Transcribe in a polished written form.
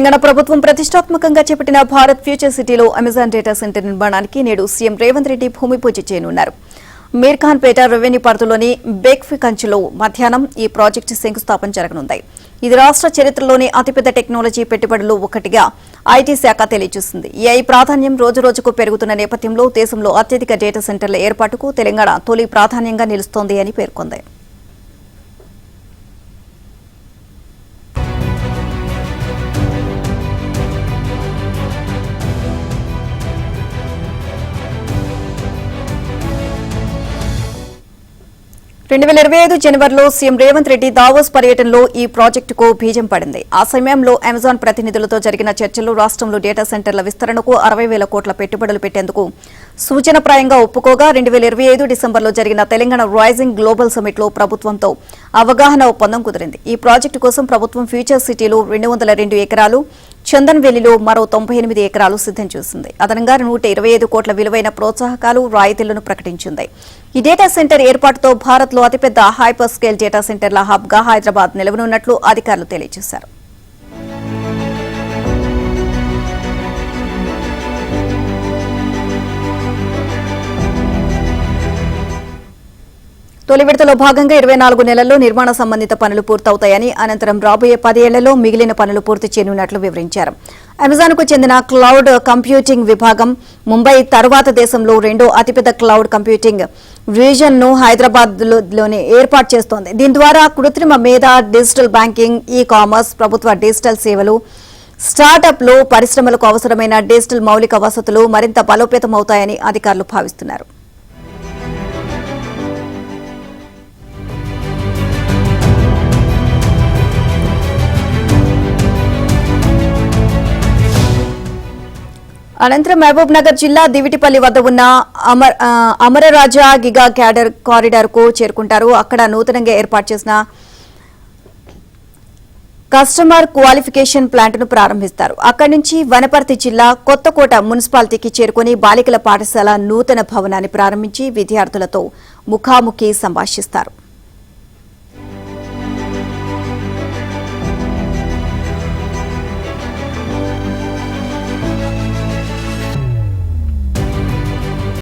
తెలంగాణ ప్రభుత్వం ప్రతిష్టాత్మకంగా చేపట్టిన భారత్ ఫ్యూచర్ సిటీలో అమెజాన్ డేటా సెంటర్ నిర్మాణానికి నేడు సీఎం రేవంత్ రెడ్డి భూమి పూజ చేయనున్నారు. మీర్ఖాన్పేట రెవెన్యూ పరిధిలోని బేక్ఫికంచ్లో మధ్యాహ్నం ఈ ప్రాజెక్టు శంకుస్థాపన జరగనుంది. ఇది రాష్ట్ర చరిత్రలోని అతిపెద్ద టెక్నాలజీ పెట్టుబడులు ఒకటిగా ఐటీ శాఖ తెలియజేసింది. ఏఐ ప్రాధాన్యం రోజురోజుకు పెరుగుతున్న నేపథ్యంలో దేశంలో అత్యధిక డేటా సెంటర్ల ఏర్పాటుకు తెలంగాణ తొలి ప్రాధాన్యంగా నిలుస్తోంది అని పేర్కొంది. జనవరిలో సీఎం రేవంత్ రెడ్డి దావోస్ పర్యటనలో ఈ ప్రాజెక్టుకు బీజం పడింది. ఆ సమయంలో అమెజాన్ ప్రతినిధులతో జరిగిన చర్చలు రాష్ట్రంలో డేటా సెంటర్ల విస్తరణకు 60,000 కోట్ల పెట్టుబడులు పెట్టేందుకు సూచనప్రాయంగా ఒప్పుకోగా 2025 డిసెంబర్లో జరిగిన తెలంగాణ రైజింగ్ గ్లోబల్ సమిట్లో ప్రభుత్వంతో అవగాహన ఒప్పందం కుదిరింది. ఈ ప్రాజెక్టు కోసం ప్రభుత్వం ఫ్యూచర్ సిటీలో 202 ఎకరాలు, చందన్ వెల్లిలో మరో 98 ఎకరాలు సిద్దం చేసింది. అదనంగా 125 కోట్ల విలువైన ప్రోత్సాహకాలు, రాయితీలను ప్రకటించింది. ఈ డేటా సెంటర్ ఏర్పాటుతో భారత్లో అతిపెద్ద హైపర్ స్కేల్ డేటా సెంటర్ల హబ్గా హైదరాబాద్ నిలవనున్నట్లు అధికారులు తెలియజేశారు. తొలి విడతలో భాగంగా 24 నెలల్లో నిర్మాణ సంబంధిత పనులు పూర్తవుతాయని, అనంతరం రాబోయే 10 ఏళ్లలో మిగిలిన పనులు పూర్తి చేయనున్నట్లు వివరించారు. అమెజాన్కు చెందిన క్లౌడ్ కంప్యూటింగ్ విభాగం ముంబై తర్వాత దేశంలో రెండో అతిపెద్ద క్లౌడ్ కంప్యూటింగ్ రీజన్ను హైదరాబాద్లోనే ఏర్పాటు చేస్తోంది. దీని ద్వారా కృత్రిమ మేధ, డిజిటల్ బ్యాంకింగ్, ఈ కామర్స్, ప్రభుత్వ డిజిటల్ సేవలు, స్టార్టప్లు, పరిశ్రమలకు అవసరమైన డిజిటల్ మౌలిక వసతులు మరింత బలోపేతమవుతాయని అధికారులు భావిస్తున్నారు. అనంతరం మహబూబ్ నగర్ జిల్లా దివిటిపల్లి వద్ద ఉన్న అమరరాజా గిగా క్యాడర్ కారిడార్ కు చేరుకుంటారు. అక్కడ నూతనంగా ఏర్పాటు చేసిన కస్టమర్ క్వాలిఫికేషన్ ప్లాంట్ ను ప్రారంభిస్తారు. అక్కడి నుంచి వనపర్తి జిల్లా కొత్తకోట మున్సిపాలిటీకి చేరుకుని బాలికల పాఠశాల నూతన భవనాన్ని ప్రారంభించి విద్యార్థులతో ముఖాముఖి సంభాషిస్తారు.